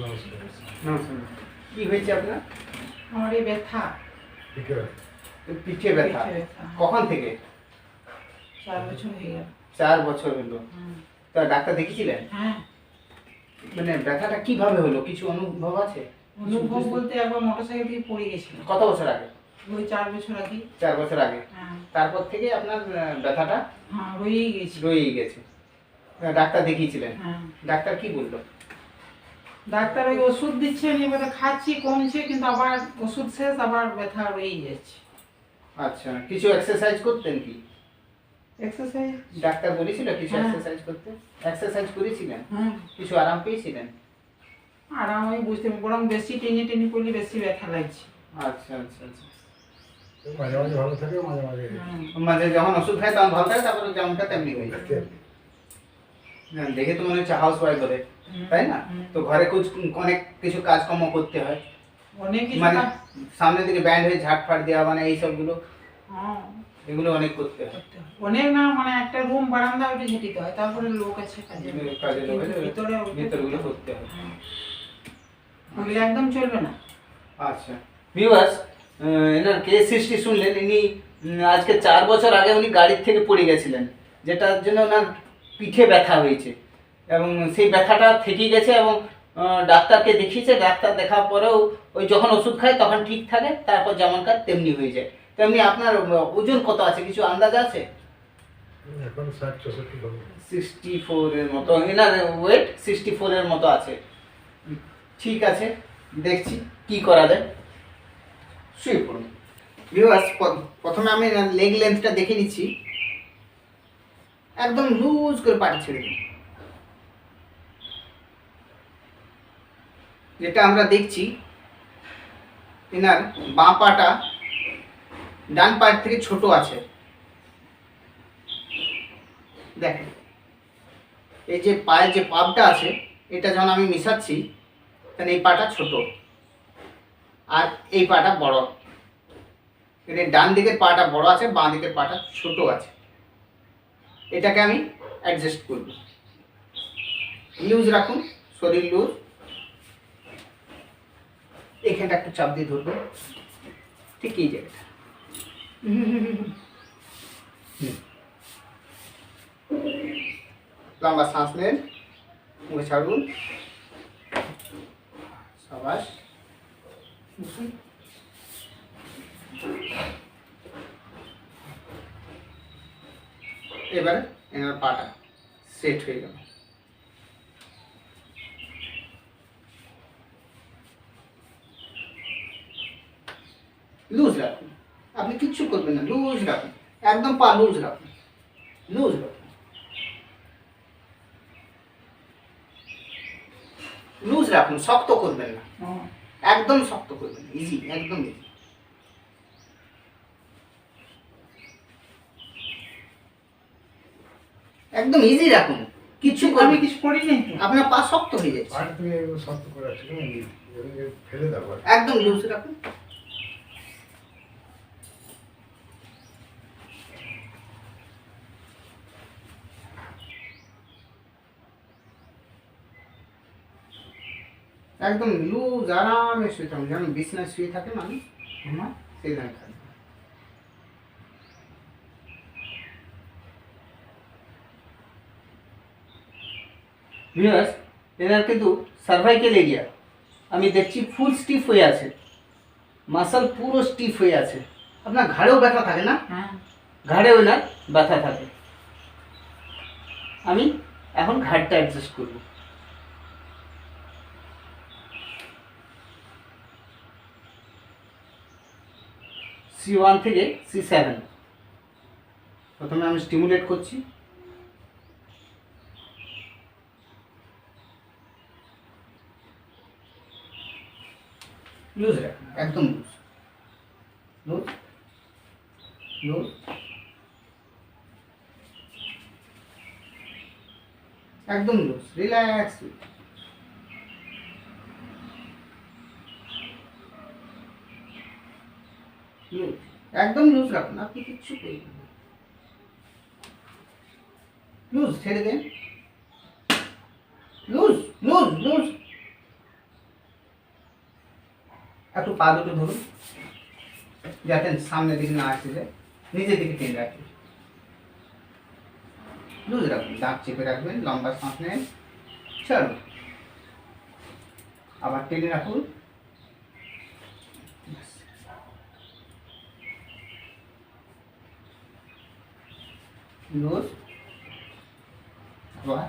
নমস্কার। নমস্কার। কি হয়েছে আপনার? আমার এই ব্যথা, পিঠে ব্যথা। পিঠে ব্যথা। কখন থেকে? 4 বছর হয়ে গেল। 4 বছর হলো। তা ডাক্তার দেখিয়েছিলেন? হ্যাঁ, মানে ব্যথাটা কিভাবে হলো, কিছু অনুভব আছে? অনুভব বলতে একবার মোটরসাইকেল থেকে পড়ে গেছিল। কত বছর আগে? ওই 4 বছর আগে। 4 বছর আগে। হ্যাঁ, তারপর থেকে আপনার ব্যথাটা হ্যাঁ রয়েই গেছে। রয়েই গেছে। ডাক্তার দেখিয়েছিলেন? হ্যাঁ, ডাক্তার কি বললো? ডাক্তার ওই ওষুধ দিচ্ছেন, এবারে খাচ্ছি, কমছে, কিন্তু আবার ওষুধ শেষ, আবার ব্যথা রয়েই যাচ্ছে। আচ্ছা, কিছু এক্সারসাইজ করতেন কি? এক্সারসাইজ ডাক্তার বলেছিল কিছু হ্যাঁ। এক্সারসাইজ করতে? এক্সারসাইজ করেছিলেন? হ্যাঁ, কিছু আরাম পেয়েছিলেন? আর আমি বুঝতে বরং বেশি টেনে টেনে পড়লে বেশি ব্যথা লাগছে। আচ্ছা আচ্ছা আচ্ছা। মাঝে মাঝে ভালো থাকে, মাঝে মাঝে মাঝে যখন ওষুধ খায় তখন ভালো থাকে, তারপরে যেমনটা তেমনি হয়ে যায়। না, দেখে তো মনে হচ্ছে হাউস ওয়াইফ বলে, তাই না? তো ঘরে অনেক কিছু কাজকর্ম করতে হয়, অনেক কিছু মানে সামনের দিকে ব্যান্ড হয়ে ঝাড়ফাড় দেওয়া, মানে এই সবগুলো, হ্যাঁ, এগুলো অনেক করতে হয়। অনেক না, মানে একটা রুম বারান্দা ওটা ঝেঁটিতে হয়, তারপরে লোক আছে কাজে কাজে লোক আছে, ভিতরে ভিতরগুলো করতে হয়। ওগুলো একদম চলবে না। আচ্ছা ভিউয়ার্স, এনার কেস হিস্ট্রি শুনলেন। ইনি আজকে 4 বছর আগে উনি গাড়ির থেকে পড়ে গেছিলেন, যেটার জন্য ওনার পিঠে ব্যথা হয়েছে এবং সেই ব্যথাটা থেকেই গেছে এবং ডাক্তারকে দেখিয়েছে। ডাক্তার দেখার পরেও ওই যখন ওষুধ খায় তখন ঠিক থাকে, তারপর যেমনকার তেমনি হয়ে যায়। তেমনি আপনার ওজন কত আছে, কিছু আন্দাজ আছে? এখন 60-64 হবে। 64 এর মতো, এনার ওয়েট 64 এর মতো আছে। ঠিক আছে, দেখছি কি করা যায়। শুয়ে পড়ুন। ভিউয়ার্স, প্রথমে আমি লেগ লেন্থটা দেখে নিচ্ছি। একদম লুজ করে পাটি ছেড়ে দিন। যেটা আমরা দেখছি, এনার বাঁ পাটা ডান পায়ের থেকে ছোট আছে। দেখেন, এই যে পায়ের যে পাপটা আছে, এটা যখন আমি মিশাচ্ছি তাহলে এই পাটা ছোট আর এই পাটা বড়। এর ডান দিকের পাটা বড় আছে, বাঁ দিকের পাটা ছোট আছে। এটাকে আমি অ্যাডজাস্ট করব। লুজ রাখুন, শরীর লুজ। এখানটা একটু চাপ দিয়ে ধরবো, ঠিক এই জায়গাটা। লম্বা শ্বাস নেন, মুখে ছাড়ুন। সাবাস। এবারে এনার পাটা সেট হয়ে গেল। লুজ রাখুন, আপনি কিচ্ছু করবেন না, লুজ রাখুন, একদম পা লুজ রাখুন, লুজ রাখুন, লুজ রাখুন, শক্ত করবেন না, একদম শক্ত করবেন না, ইজি, একদম ইজি। একদম ইজি রাখুন, কিচ্ছু আমি কিছু করি নাই তো। আপনার পা শক্ত হয়ে যাচ্ছে। আর তুমি শক্ত করে রাখছো, ফেলে দাও। একদম লুজ রাখুন। একদম লুজ, আরামে শুয়ে থাকুন, যেমন বিছনায় শুয়ে থাকে মানুষ ঘুমায়, সেই ধরনের থাকবে। ভিউয়ার্স, এনার কিন্তু সার্ভাইকেল এরিয়া আমি দেখছি ফুল স্টিফ হয়ে আছে, মাসল পুরো স্টিফ হয়ে আছে। আপনার ঘাড়েও ব্যথা থাকে না? হ্যাঁ, ঘাড়েও এনার ব্যথা থাকে। আমি এখন ঘাড়টা অ্যাডজাস্ট করব। C1 থেকে C7 প্রথমে আমি স্টিমুলেট করছি। লুজ রাখুন, একদম লুজ, লুজ, লুজ, একদম লুজ, রিল্যাক্স। লুজ, একদম লুজ রাখুন, আপনি কিচ্ছু করবেন না। লুজ, ছেড়ে দেন, লুজ, লুজ, লুজ, একটু পা দুটো ধরুন, যাতে সামনের দিকে না আসে যায়, নিজের দিকে টেনে রাখুন, লুজ রাখুন, দাঁত চেপে রাখবেন, লম্বা শ্বাস নেন, ছাড়ুন, আবার টেনে রাখুন, লুজ, আবার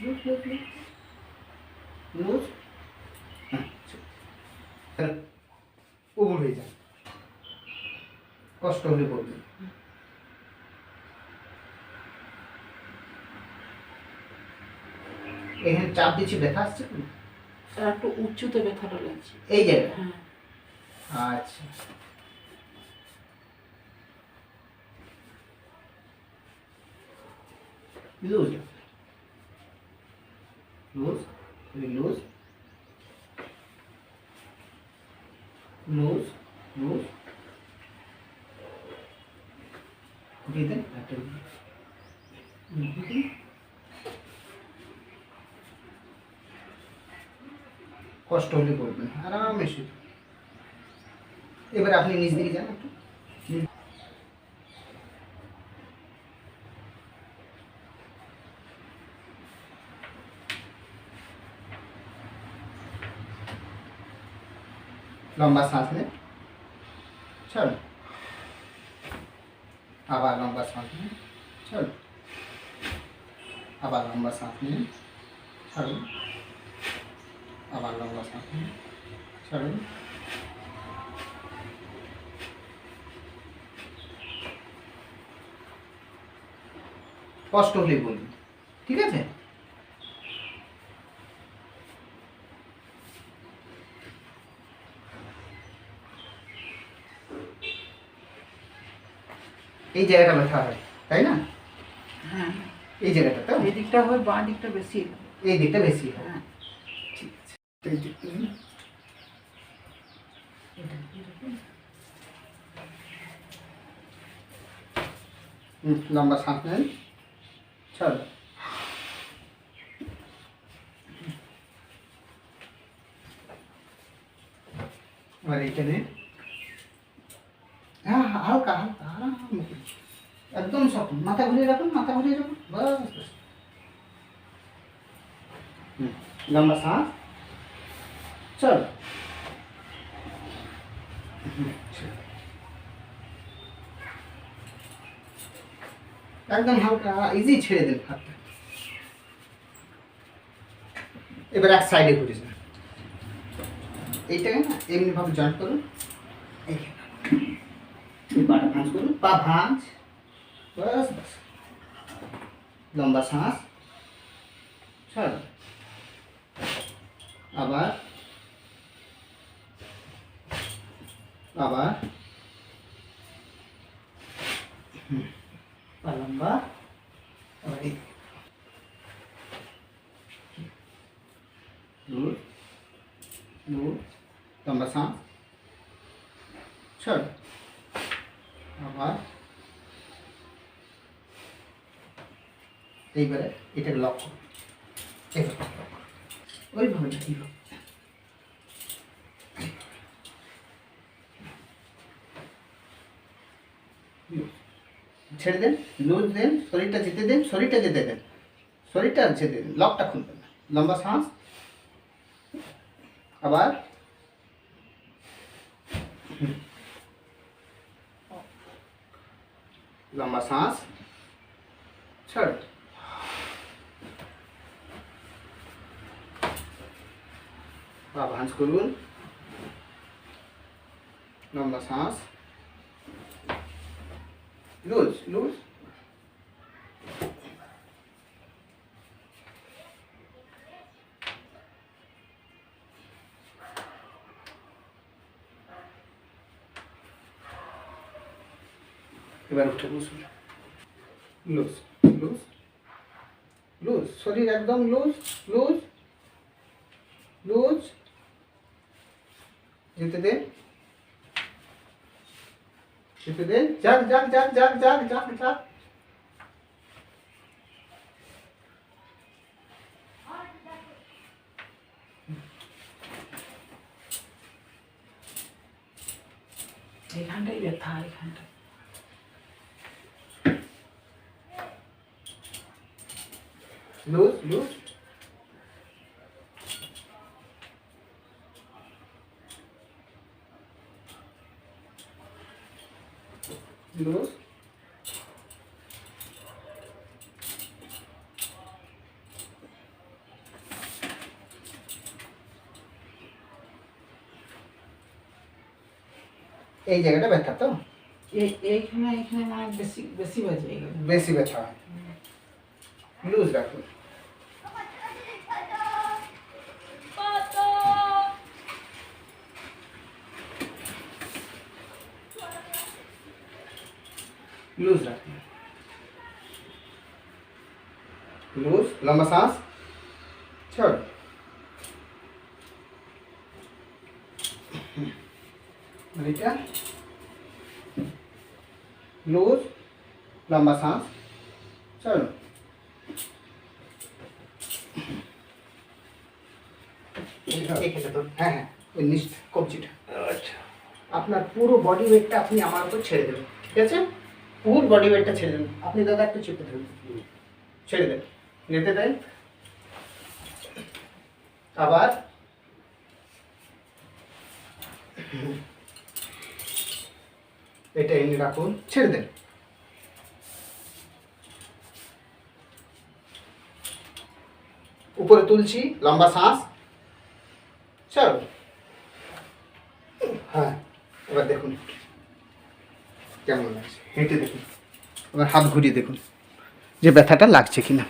লুজ লুজ লুজ লুজ, উবুর হয়ে যায়, কষ্ট হলে বলবেন। এখানে চাপ দিচ্ছি, ব্যথা আসছে কি? আর একটু উঁচুতে ব্যথাটা লাগছে এই জায়গা, হ্যাঁ আচ্ছা loose loose loose loose loose, দিয়ে দেন একটা, কষ্ট হলে বলবেন, আরামে শুধু। এবার আপনি নিজ দিকে যান একটু, লম্বা শ্বাস নেন, ছাড়ুন, আবার লম্বা শ্বাস নিন, ছাড়ুন, আবার লম্বা শ্বাস নিন, ছাড়ুন, আবার লম্বা শ্বাস নিন, ছাড়ুন, কষ্ট হলে বলুন, ঠিক আছে? এই জায়গাটা ব্যথা হয়, তাই না? হ্যাঁ এই জায়গাটা তো, এই দিকটা হয়, বাঁ দিকটা বেশি হয়। এই দিকটা বেশি হয়, হ্যাঁ ঠিক আছে। এই দিকটা নিন। লম্বা শ্বাস নেন, ছাড়ুন, এবার এইটা নিন, হ্যাঁ হালকা হালকা আরাম করে, একদম শক্ত, মাথা ঘুরিয়ে রাখুন, মাথা ঘুরিয়ে রাখুন, বাস বাস। লম্বা শ্বাস, চল, একদম হালকা ইজি, ছেড়ে দেন হাতটা। এবার এক সাইডে ঘুরে যান, এইটাকে না এমনি ভাবে জয়েন্ট করুন, পাটা ভাঁজ করুন, পা ভাঁজ, বাস বাস। লম্বা শ্বাস, ছাড়, আবার আবার পা লম্বা, আবার এই লুজ লুজ, লম্বা শ্বাস, ছাড়, আবার এইবারে এটাকে লক করুন, ওইভাবে এইভাবে ছেড়ে দেন, লুজ দেন, শরীরটা যেতে দেন, শরীরটা যেতে দেন, শরীরটা যেতে দেন, লকটা খুলবেন না। লম্বা শ্বাস, আবার লম্বা শ্বাস, ছাড়, পা ভাঁজ করুন, লম্বা শ্বাস, লুজ লুজ, এবার উঠে বসুন, লুজ লুজ লুজ, শরীর একদম লুজ লুজ লুজ, যেতে দেন, যেতে দেন, যাক যাক যাক যাক যাক যাক যাক, এখানটাই ব্যথা, এখানটায়। Loose loose loose. এই জায়গাটা ব্যথা তো, এইখানে এখানে মানে বেশি বেশি বাজে এগুলো। বেশি ব্যথা হয়। লুজ রাখুন। लूज रखना, लूज, लंबा सांस छोड़। रिटर्न, लूज, लंबा सांस छोड़ो। হ্যাঁ হ্যাঁ, ওই নিচটা কবজিটা। আচ্ছা, আপনার পুরো বডি ওয়েটটা আপনি আমার উপর ছেড়ে দেবেন, ঠিক আছে? পুরো বডি ওয়েটটা ছেড়ে দেবেন। আপনি দাদা একটু চেপে ধরুন, ছেড়ে দেন, যেতে দেন। আবার এটা এনে রাখুন, ছেড়ে দেন। উপরে তুলছি, লম্বা শ্বাস, চলো। হ্যাঁ, এবার দেখুন কেমন লাগছে, হেঁটে দেখুন। এবার হাত ঘুরিয়ে দেখুন যে ব্যথাটা লাগছে কিনা।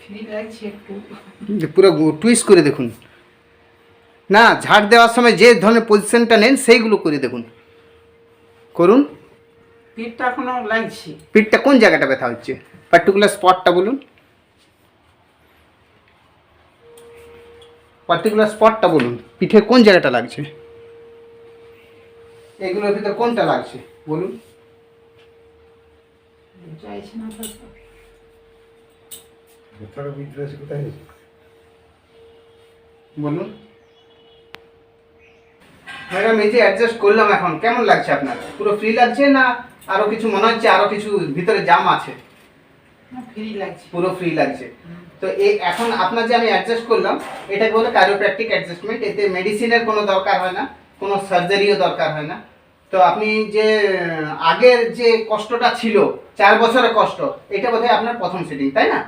ফ্রি লাগছে একটু। পুরো টুইস্ট করে দেখুন, না ঝাড় দেওয়ার সময় যে ধরনের পজিশনটা নেন সেইগুলো করে দেখুন, করুন। পিঠটা এখনো লাগছে। পিঠটা কোন জায়গাটা ব্যথা হচ্ছে, পার্টিকুলার স্পটটা বলুন, পার্টিকুলার স্পটটা বলুন, পিঠে কোন জায়গাটা লাগছে, এগুলোর ভিতরে কোনটা লাগছে বলুন। চাইছে না তো। ব্যথাটা বুঝতে পারছি কোথায় হয়েছে। বলুন ম্যাডাম, এই যে অ্যাডজাস্ট করলাম এখন কেমন লাগছে আপনার? পুরো ফ্রি লাগছে না আরো কিছু মনে হচ্ছে, আরো কিছু ভিতরে জাম আছে? ফ্রি লাগছে, পুরো ফ্রি লাগছে। তো এই এখন আপনার যে আমি অ্যাডজাস্ট করলাম এটাকে বলে কাইরোপ্র্যাকটিক অ্যাডজাস্টমেন্ট। এতে মেডিসিনের কোনো দরকার হয় না, কোনো সার্জারিও দরকার হয় না। তো আপনি যে আগের যে কষ্টটা ছিল 4 বছরের কষ্ট, এটা বোধহয় আপনার প্রথম সিটিং, তাই না?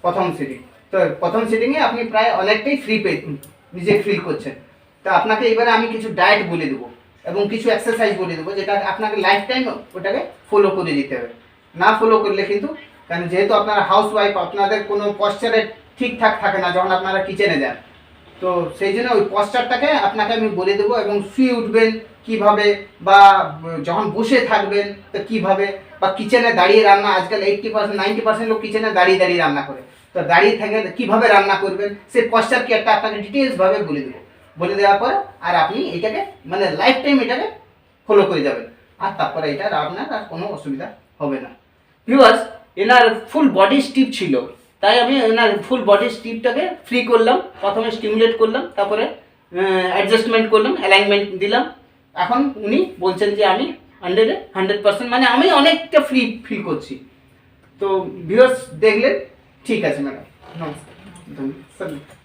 প্রথম সিটিং। তো প্রথম সিটিংয়ে আপনি প্রায় অনেকটাই ফ্রি নিজে ফিল করছেন। তো আপনাকে এবারে আমি কিছু ডায়েট বলে দেবো এবং কিছু এক্সারসাইজ বলে দেবো, যেটা আপনাকে লাইফ টাইম ওটাকে ফলো করে যেতে হবে। না ফলো করলে কিন্তু, কারণ যেহেতু আপনারা হাউস ওয়াইফ, আপনাদের কোনো পশ্চারে ঠিকঠাক থাকে না যখন আপনারা কিচেনে যান। তো সেই জন্য ওই পশ্চারটাকে আপনাকে আমি বলে দেবো, এবং শুয়ে উঠবেন কিভাবে, বা যখন বসে থাকবেন তো কিভাবে, বা কিচেনে দাঁড়িয়ে রান্না, আজকাল 80% 90% লোক কিচেনে দাঁড়িয়ে দাঁড়িয়ে রান্না করে। তো দাঁড়িয়ে থেকে কিভাবে রান্না করবেন সেই পশ্চার কেয়ারটা আপনাকে ডিটেলসভাবে বলে দেবো। বলে দেওয়ার পরে আর আপনি এটাকে মানে লাইফ টাইম এটাকে ফলো করে যাবেন, আর তারপরে এটা আপনার আর কোনো অসুবিধা হবে না। ভিউয়ার্স, এনার ফুল বডি স্টিপ ছিল, তাই আমি এনার ফুল বডি স্টিপটাকে ফ্রি করলাম। প্রথমে স্টিমুলেট করলাম, তারপরে অ্যাডজাস্টমেন্ট করলাম, অ্যালাইনমেন্ট দিলাম। এখন উনি বলছেন যে আমি 100% মানে আমি অনেকটা ফ্রি ফিল করছি। তো ভিউয়ার্স দেখলেন, ঠিক আছে ম্যাডাম, নমস্কার, ধন্যবাদ।